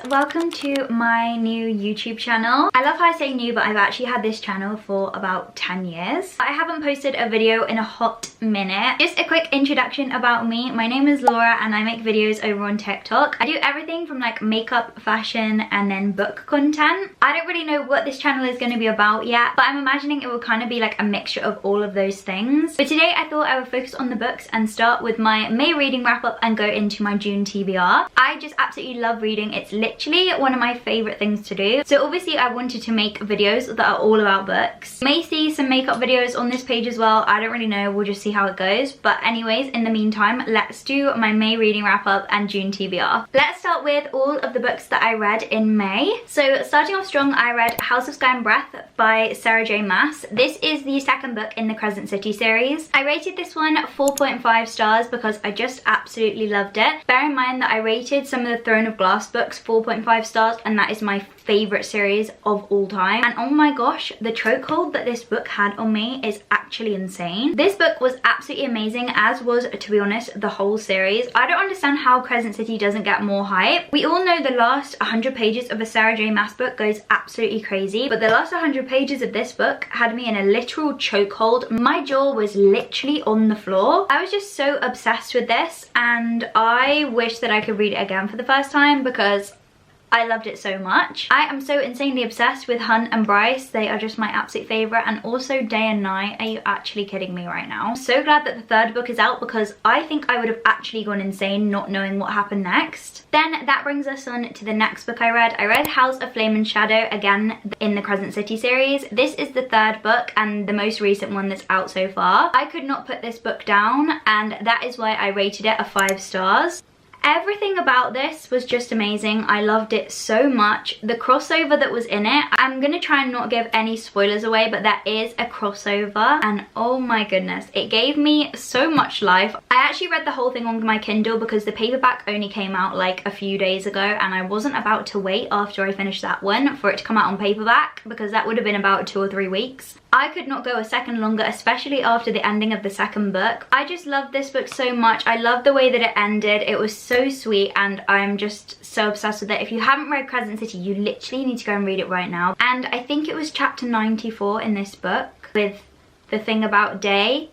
welcome to my new YouTube channel. I love how I say new, but I've actually had this channel for about 10 years. I haven't posted a video in a hot minute. Just a quick introduction about me. My name is Laura and I make videos over on TikTok. I do everything from like makeup, fashion, and then book content. I don't really know what this channel is going to be about yet, but I'm imagining it will kind of be like a mixture of all of those things. But today I thought I would focus on the books and start with my May reading wrap up and go into my June TBR. I just absolutely love reading. It's literally one of my favorite things to do. So obviously I wanted to make videos that are all about books. You may see some makeup videos on this page as well. I don't really know. We'll just see how it goes. But anyways, in the meantime, let's do my May reading wrap up and June TBR. Let's start with all of the books that I read in May. So starting off strong, I read House of Sky and Breath by Sarah J Maas. This is the second book in the Crescent City series. I rated this one 4.5 stars because I just absolutely loved it. Bear in mind that I rated some of the Throne of Glass books 4.5 stars, and that is my favorite series of all time. And oh my gosh, the chokehold that this book had on me is actually insane. This book was absolutely amazing, as was, to be honest, the whole series. I don't understand how Crescent City doesn't get more hype. We all know the last 100 pages of a Sarah J Maas book goes absolutely crazy, but the last 100 pages of this book had me in a literal chokehold. My jaw was literally on the floor. I was just so obsessed with this, and I wish that I could read it again for the first time because I loved it so much. I am so insanely obsessed with Hunt and Bryce. They are just my absolute favourite, and also Day and Night. Are you actually kidding me right now? I'm so glad that the third book is out because I think I would have actually gone insane not knowing what happened next. Then that brings us on to the next book I read. I read House of Flame and Shadow, again in the Crescent City series. This is the third book and the most recent one that's out so far. I could not put this book down, and that is why I rated it a 5 stars. Everything about this was just amazing. I loved it so much. The crossover that was in it, I'm gonna try and not give any spoilers away, but there is a crossover, and oh my goodness, it gave me so much life. I actually read the whole thing on my Kindle because the paperback only came out like a few days ago, and I wasn't about to wait after I finished that one for it to come out on paperback because that would have been about 2 or 3 weeks. I could not go a second longer, especially after the ending of the second book. I just loved this book so much. I loved the way that it ended. It was so sweet, and I'm just so obsessed with it. If you haven't read Crescent City, you literally need to go and read it right now. And I think it was chapter 94 in this book with the thing about Day.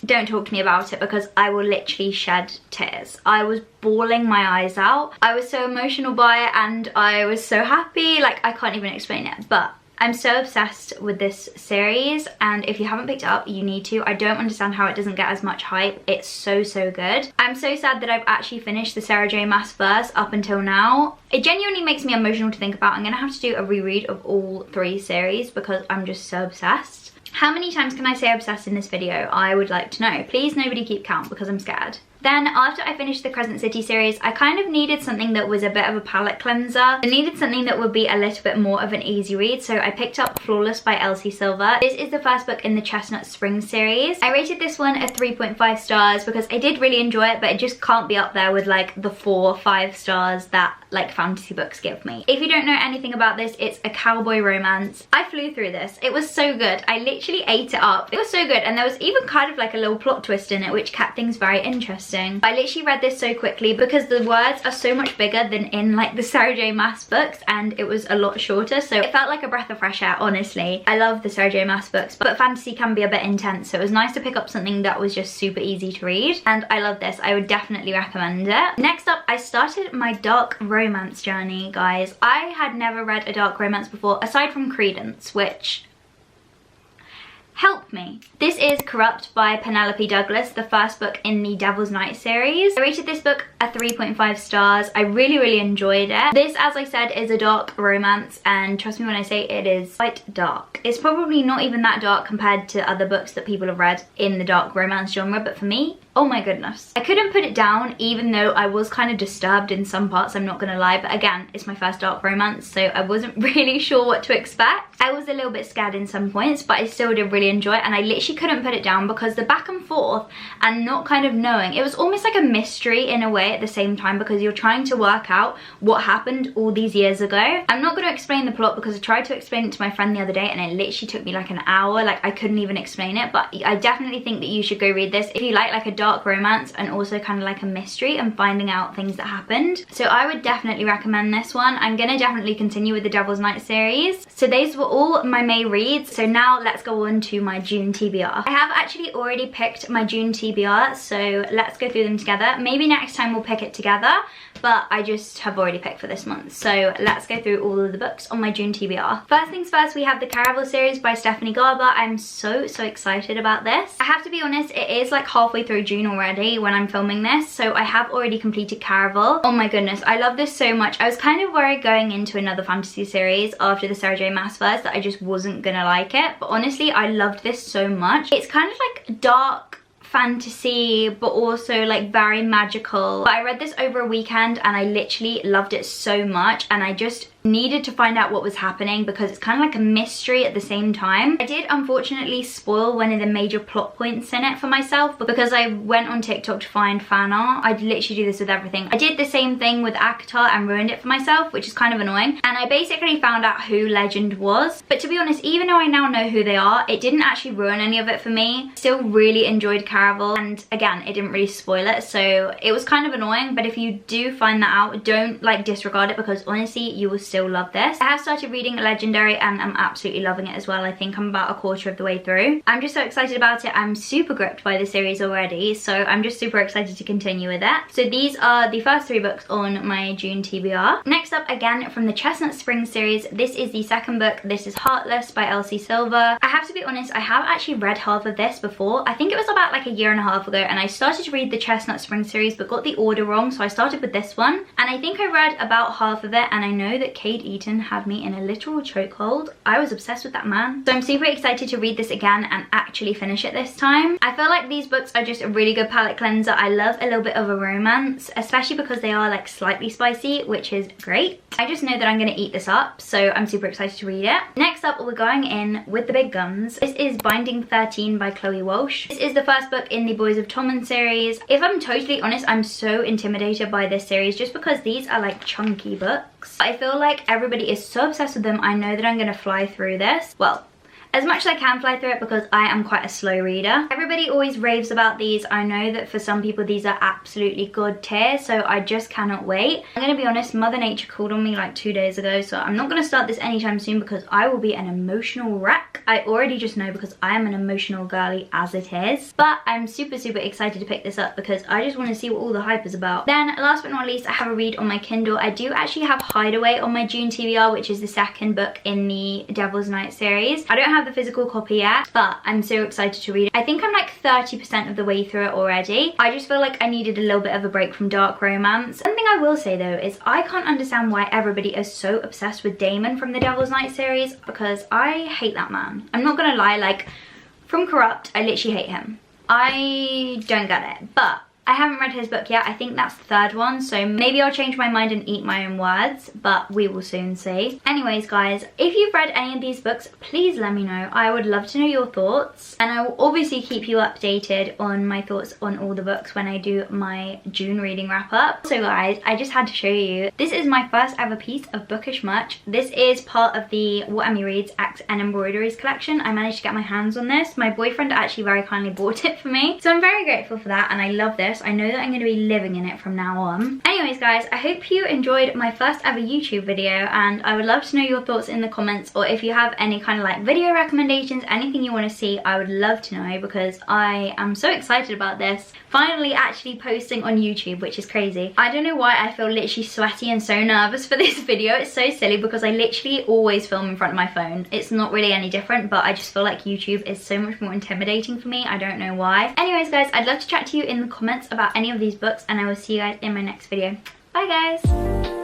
Don't talk to me about it because I will literally shed tears. I was bawling my eyes out. I was so emotional by it, and I was so happy. Like, I can't even explain it, but I'm so obsessed with this series, and if you haven't picked it up, you need to. I don't understand how it doesn't get as much hype. It's so good. I'm so sad that I've actually finished the Sarah J Maas verse up until now. It genuinely makes me emotional to think about. I'm gonna have to do a reread of all 3 series because I'm just so obsessed. How many times can I say obsessed in this video? I would like to know. Please nobody keep count because I'm scared. Then after I finished the Crescent City series, I kind of needed something that was a bit of a palette cleanser. I needed something that would be a little bit more of an easy read, so I picked up Flawless by Elsie Silver. This is the first book in the Chestnut Springs series. I rated this one a 3.5 stars because I did really enjoy it, but it just can't be up there with like the 4 or 5 stars that like fantasy books give me. If you don't know anything about this, it's a cowboy romance. I flew through this. It was so good. I literally ate it up. It was so good, and there was even kind of like a little plot twist in it which kept things very interesting. I literally read this so quickly because the words are so much bigger than in like the Sarah J Maas books, and it was a lot shorter, so it felt like a breath of fresh air, honestly. I love the Sarah J Maas books, but fantasy can be a bit intense, so it was nice to pick up something that was just super easy to read, and I love this. I would definitely recommend it. Next up, I started my dark romance journey, guys. I had never read a dark romance before, aside from Credence, which help me. This is Corrupt by Penelope Douglas, the first book in the Devil's Night series. I rated this book a 3.5 stars. I really enjoyed it. This, as I said, is a dark romance, and trust me when I say it is quite dark. It's probably not even that dark compared to other books that people have read in the dark romance genre, but for me, oh my goodness. I couldn't put it down, even though I was kind of disturbed in some parts, I'm not gonna lie, but again, it's my first dark romance, so I wasn't really sure what to expect. I was a little bit scared in some points, but I still did really enjoy it, and I literally couldn't put it down because the back and forth and not kind of knowing, it was almost like a mystery in a way. at the same time because you're trying to work out what happened all these years ago. I'm not going to explain the plot because I tried to explain it to my friend the other day and it literally took me like an hour. Like I couldn't even explain it, but I definitely think that you should go read this if you like a dark romance and also kind of like a mystery and finding out things that happened. So I would definitely recommend this one. I'm going to definitely continue with the Devil's Night series. So these were all my May reads. So now let's go on to my June TBR. I have actually already picked my June TBR, so let's go through them together. Maybe next time we'll pick it together, but I just have already picked for this month. So let's go through all of the books on my June TBR. First things first, we have the Caraval series by Stephanie Garber. I'm so excited about this. I have to be honest, it is like halfway through June already when I'm filming this, so I have already completed Caraval. Oh my goodness, I love this so much. I was kind of worried going into another fantasy series after the Sarah J Maas verse that I just wasn't gonna like it, but honestly I loved this so much. It's kind of like dark fantasy but also like very magical. But I read this over a weekend and I literally loved it so much, and I just needed to find out what was happening because it's kind of like a mystery at the same time. I did unfortunately spoil one of the major plot points in it for myself because I went on TikTok to find fan art. I literally do this with everything. I did the same thing with ACOTAR and ruined it for myself, which is kind of annoying, and I basically found out who Legend was. But to be honest, even though I now know who they are, it didn't actually ruin any of it for me. Still really enjoyed Caraval, and again, it didn't really spoil it, so it was kind of annoying. But if you do find that out, don't like disregard it because honestly you will still love this. I have started reading Legendary and I'm absolutely loving it as well. I think I'm about a quarter of the way through. I'm just so excited about it. I'm super gripped by the series already, so I'm just super excited to continue with it. So these are the first 3 books on my June TBR. Next up, again from the Chestnut Spring series, this is the second book. This is Heartless by Elsie Silver. I have to be honest, I have actually read half of this before. I think it was about like a year and a half ago, and I started to read the Chestnut Spring series but got the order wrong, so I started with this one, and I think I read about half of it, and I know that Cade Eaton had me in a literal chokehold. I was obsessed with that man. So I'm super excited to read this again and actually finish it this time. I feel like these books are just a really good palate cleanser. I love a little bit of a romance, especially because they are like slightly spicy, which is great. I just know that I'm going to eat this up, so I'm super excited to read it. Next up, we're going in with the big guns. This is Binding 13 by Chloe Walsh. This is the first book in the Boys of Tommen series. If I'm totally honest, I'm so intimidated by this series just because these are like chunky books. I feel like everybody is so obsessed with them. I know that I'm going to fly through this. Well, as much as I can fly through it because I am quite a slow reader. Everybody always raves about these. I know that for some people these are absolutely god tier, so I just cannot wait. I'm gonna be honest, Mother Nature called on me like 2 days ago, so I'm not gonna start this anytime soon because I will be an emotional wreck. I already just know because I am an emotional girly as it is. But I'm super excited to pick this up because I just want to see what all the hype is about. Then last but not least, I have a read on my Kindle. I do actually have Hideaway on my June TBR, which is the second book in the Devil's Night series. I don't have the physical copy yet, but I'm so excited to read it. I think I'm like 30% of the way through it already. I just feel like I needed a little bit of a break from dark romance. Something I will say though is I can't understand why everybody is so obsessed with Damon from the Devil's Night series because I hate that man. I'm not gonna lie, like from Corrupt, I literally hate him. I don't get it, but I haven't read his book yet. I think that's the third one, so maybe I'll change my mind and eat my own words, but we will soon see. Anyways guys, if you've read any of these books, please let me know. I would love to know your thoughts, and I will obviously keep you updated on my thoughts on all the books when I do my June reading wrap up. So guys, I just had to show you, this is my first ever piece of bookish merch. This is part of the What Emmy Reads Acts and Embroideries collection. I managed to get my hands on this. My boyfriend actually very kindly bought it for me, so I'm very grateful for that, and I love this. I know that I'm going to be living in it from now on. Anyways guys, I hope you enjoyed my first ever YouTube video, and I would love to know your thoughts in the comments, or if you have any kind of like video recommendations, anything you want to see, I would love to know because I am so excited about this. Finally actually posting on YouTube, which is crazy. I don't know why I feel literally sweaty and so nervous for this video. It's so silly because I literally always film in front of my phone. It's not really any different, but I just feel like YouTube is so much more intimidating for me. I don't know why. Anyways guys, I'd love to chat to you in the comments about any of these books, and I will see you guys in my next video. Bye guys!